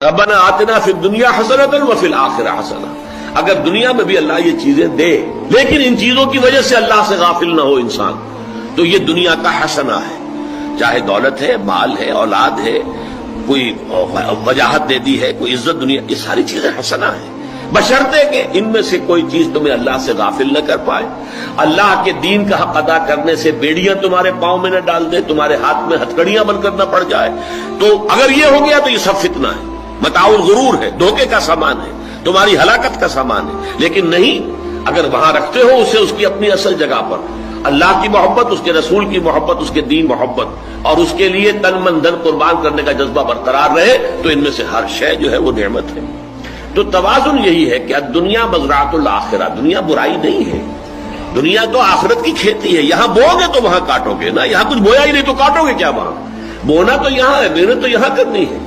ربنا آتنا فی الدنیا حسنۃ وفی الآخرہ حسنہ. اگر دنیا میں بھی اللہ یہ چیزیں دے لیکن ان چیزوں کی وجہ سے اللہ سے غافل نہ ہو انسان تو یہ دنیا کا حسنہ ہے. چاہے دولت ہے، مال ہے، اولاد ہے، کوئی وجاہت دے دی ہے، کوئی عزت، دنیا، یہ ساری چیزیں حسنہ ہیں، بشرطے کہ ان میں سے کوئی چیز تمہیں اللہ سے غافل نہ کر پائے، اللہ کے دین کا حق ادا کرنے سے بیڑیاں تمہارے پاؤں میں نہ ڈال دے، تمہارے ہاتھ میں ہتھکڑیاں بن کر نہ پڑ جائے. تو اگر یہ ہو گیا تو یہ سب فتنہ ہے، متاع الغرور ہے، دھوکے کا سامان ہے، تمہاری ہلاکت کا سامان ہے. لیکن نہیں، اگر وہاں رکھتے ہو اسے اس کی اپنی اصل جگہ پر، اللہ کی محبت، اس کے رسول کی محبت، اس کے دین محبت، اور اس کے لیے تن من دھن قربان کرنے کا جذبہ برقرار رہے، تو ان میں سے ہر شے جو ہے وہ نعمت ہے. تو توازن یہی ہے کہ دنیا مزرعۃ الآخرہ، دنیا برائی نہیں ہے، دنیا تو آخرت کی کھیتی ہے. یہاں بو گے تو وہاں کاٹو گے نا، یہاں کچھ بویا ہی نہیں تو کاٹو گے کیا؟ وہاں بونا تو یہاں ہے، محنت تو یہاں کرنی ہے.